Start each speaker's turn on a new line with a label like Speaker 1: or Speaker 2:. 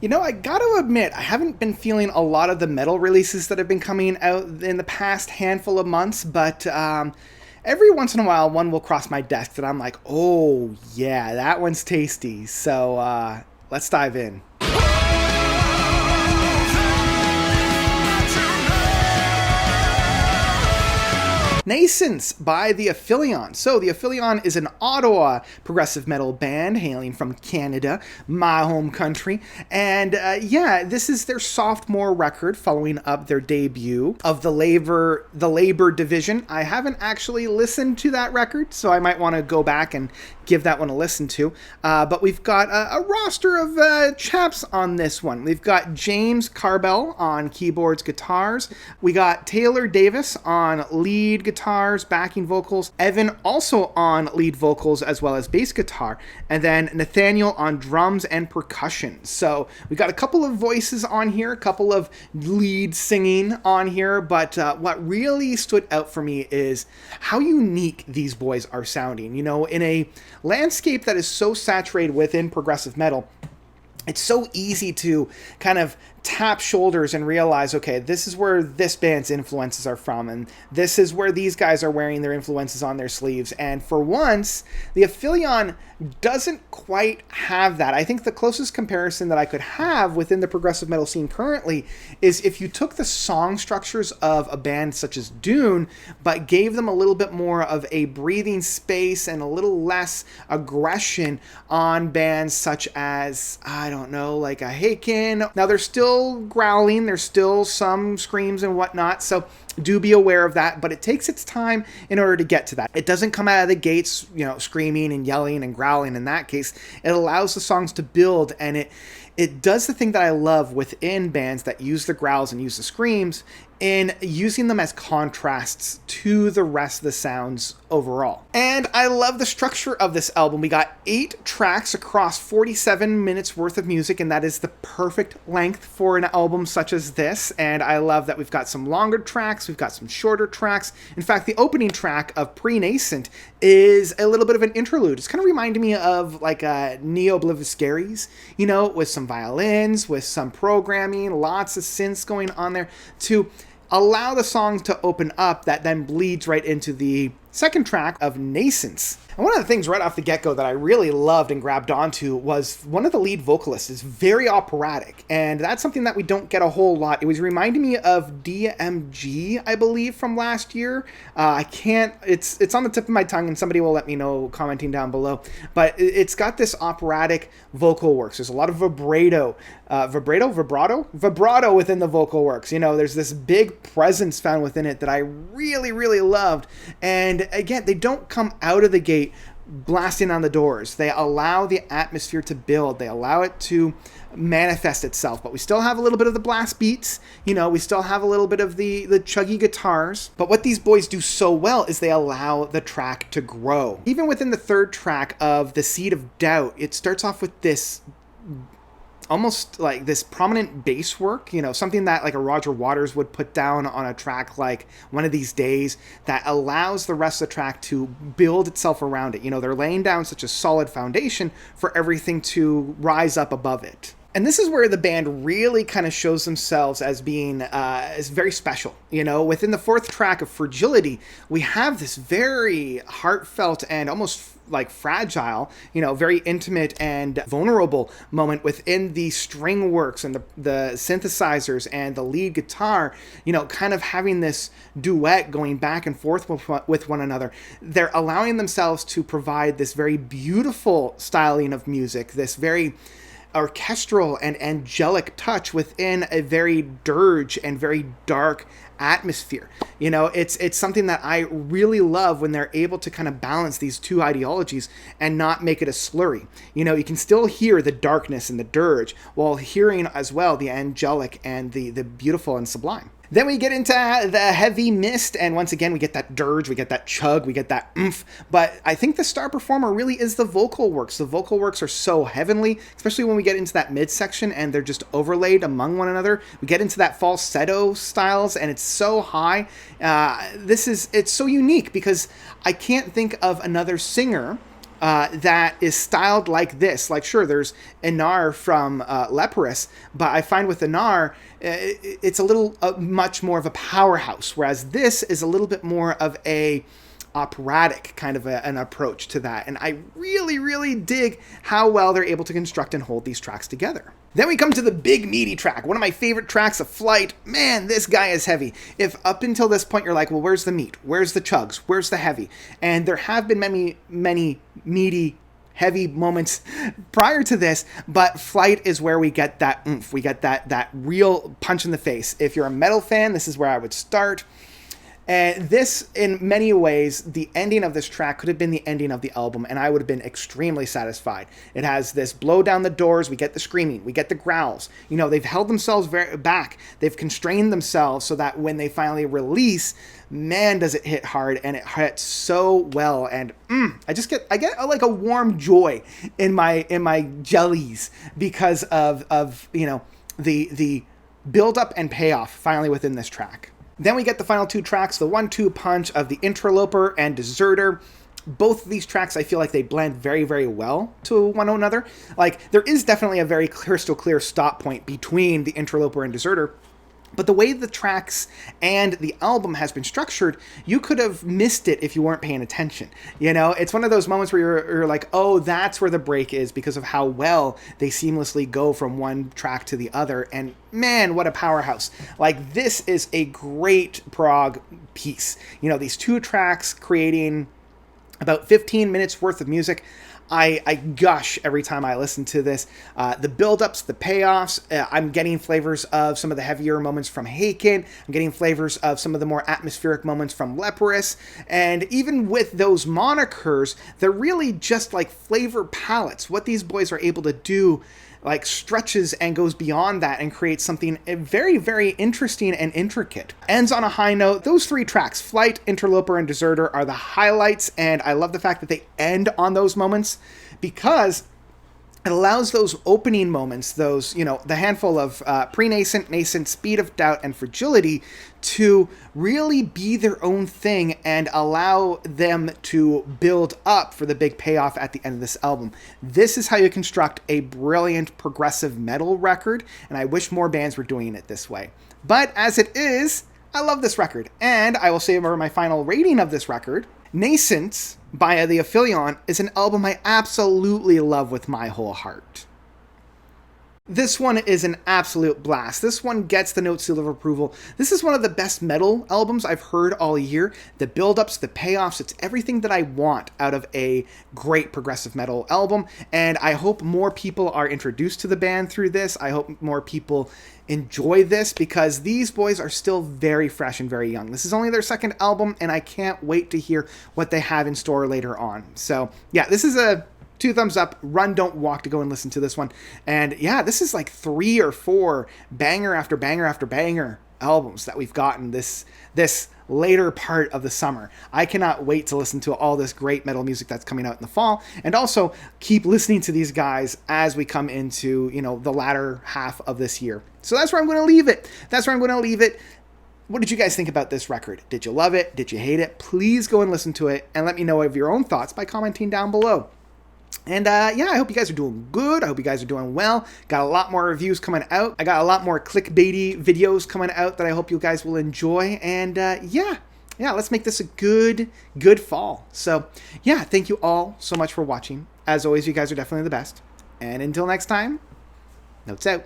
Speaker 1: You know, I gotta admit, I haven't been feeling a lot of the metal releases that have been coming out in the past handful of months, but every once in a while one will cross my desk that I'm like, oh, yeah, that one's tasty. So let's dive in. Nascence by the Aphelion. So, the Aphelion is an Ottawa progressive metal band hailing from Canada, my home country. And yeah, this is their sophomore record following up their debut of the Labor Division. I haven't actually listened to that record, so I might want to go back and give that one a listen to. But we've got a roster of chaps on this one. We've got James Carbell on keyboards, guitars. We got Taylor Davis on lead guitars, backing vocals. Evan also on lead vocals as well as bass guitar. And then Nathaniel on drums and percussion. So we got a couple of voices on here, a couple of lead singing on here. But what really stood out for me is how unique these boys are sounding. You know, in a landscape that is so saturated within progressive metal, it's so easy to kind of tap shoulders and realize, okay, this is where this band's influences are from, and this is where these guys are wearing their influences on their sleeves. And for once, the Aphelion doesn't quite have that. I think the closest comparison that I could have within the progressive metal scene currently is if you took the song structures of a band such as Dune, but gave them a little bit more of a breathing space and a little less aggression on bands such as, I don't know, like a Haken. Now, they're still growling, there's still some screams and whatnot, so do be aware of that, but it takes its time in order to get to that. It doesn't come out of the gates, you know, screaming and yelling and growling. In that case, it allows the songs to build, and it does the thing that I love within bands that use the growls and use the screams in using them as contrasts to the rest of the sounds overall. And I love the structure of this album. We got 8 tracks across 47 minutes worth of music, and that is the perfect length for an album such as this. And I love that we've got some longer tracks, we've got some shorter tracks. In fact, the opening track of Pre-Nascent is a little bit of an interlude. It's kind of reminding me of like Neo Obliviscaries, you know, with some violins, with some programming, lots of synths going on there to allow the song to open up that then bleeds right into the second track of Nascence. And one of the things right off the get-go that I really loved and grabbed onto was one of the lead vocalists is very operatic, and that's something that we don't get a whole lot. It was reminding me of DMG, I believe, from last year. It's on the tip of my tongue, and somebody will let me know commenting down below, but it's got this operatic vocal works. There's a lot of vibrato within the vocal works. You know, there's this big presence found within it that I really, really loved. And again, they don't come out of the gate blasting on the doors. They allow the atmosphere to build. They allow it to manifest itself. But we still have a little bit of the blast beats. You know, we still have a little bit of the chuggy guitars. But what these boys do so well is they allow the track to grow. Even within the third track of The Seed of Doubt, it starts off with this almost like this prominent bass work, you know, something that like a Roger Waters would put down on a track like One of These Days, that allows the rest of the track to build itself around it. You know, they're laying down such a solid foundation for everything to rise up above it. And this is where the band really kind of shows themselves as being as very special. You know, within the fourth track of Fragility, we have this very heartfelt and almost like fragile, you know, very intimate and vulnerable moment within the string works and the synthesizers and the lead guitar, you know, kind of having this duet going back and forth with one another. They're allowing themselves to provide this very beautiful styling of music, this very orchestral and angelic touch within a very dirge and very dark atmosphere. You know, it's something that I really love when they're able to kind of balance these two ideologies and not make it a slurry. You know, you can still hear the darkness and the dirge while hearing as well the angelic and the beautiful and sublime. Then we get into the heavy mist, and once again, we get that dirge, we get that chug, we get that oomph, but I think the star performer really is the vocal works. The vocal works are so heavenly, especially when we get into that midsection and they're just overlaid among one another. We get into that falsetto styles, and it's so high. It's so unique because I can't think of another singer that is styled like this. Like, sure, there's Inar from Leprous, but I find with Inar, it's a little much more of a powerhouse, whereas this is a little bit more of a operatic kind of an approach to that. And I really, really dig how well they're able to construct and hold these tracks together. Then we come to the big meaty track, one of my favorite tracks of Flight. Man, this guy is heavy. If up until this point you're like, well, where's the meat? Where's the chugs? Where's the heavy? And there have been many, many meaty, heavy moments prior to this, but Flight is where we get that oomph. We get that real punch in the face. If you're a metal fan, this is where I would start. And this, in many ways, the ending of this track could have been the ending of the album, and I would have been extremely satisfied. It has this blow down the doors, we get the screaming, we get the growls. You know, they've held themselves back. They've constrained themselves so that when they finally release, man, does it hit hard, and it hits so well. And I get like a warm joy in my jellies because of you know, the build up and payoff finally within this track. Then we get the final two tracks, the 1-2 punch of the Interloper and Deserter. Both of these tracks, I feel like they blend very, very well to one another. Like, there is definitely a very crystal clear stop point between the Interloper and Deserter, but the way the tracks and the album has been structured, you could have missed it if you weren't paying attention. You know, it's one of those moments where you're like, oh, that's where the break is, because of how well they seamlessly go from one track to the other. And man, what a powerhouse. Like, this is a great prog piece. You know, these two tracks creating about 15 minutes worth of music. I gush every time I listen to this. The build-ups, the payoffs, I'm getting flavors of some of the heavier moments from Haken. I'm getting flavors of some of the more atmospheric moments from Leprous. And even with those monikers, they're really just like flavor palettes. What these boys are able to do like stretches and goes beyond that and creates something very, very interesting and intricate. Ends on a high note. Those three tracks, Flight, Interloper, and Deserter, are the highlights, and I love the fact that they end on those moments because it allows those opening moments, those, you know, the handful of pre-nascent, nascent, speed of doubt, and fragility to really be their own thing and allow them to build up for the big payoff at the end of this album. This is how you construct a brilliant progressive metal record, and I wish more bands were doing it this way. But as it is, I love this record, and I will say over my final rating of this record, Nascence by the Aphelion is an album I absolutely love with my whole heart. This one is an absolute blast. This one gets the note seal of approval. This is one of the best metal albums I've heard all year. The build-ups, the payoffs, it's everything that I want out of a great progressive metal album, and I hope more people are introduced to the band through this. I hope more people enjoy this because these boys are still very fresh and very young. This is only their second album, and I can't wait to hear what they have in store later on. So yeah, this is a 2 thumbs up, run, don't walk to go and listen to this one. And yeah, this is like 3 or 4 banger after banger after banger albums that we've gotten this later part of the summer. I cannot wait to listen to all this great metal music that's coming out in the fall, and also keep listening to these guys as we come into, you know, the latter half of this year. So that's where I'm going to leave it. What did you guys think about this record? Did you love it? Did you hate it? Please go and listen to it and let me know of your own thoughts by commenting down below. And yeah, I hope you guys are doing good. I hope you guys are doing well. Got a lot more reviews coming out. I got a lot more clickbaity videos coming out that I hope you guys will enjoy. And yeah, let's make this a good fall. So yeah, thank you all so much for watching. As always, you guys are definitely the best. And until next time, notes out.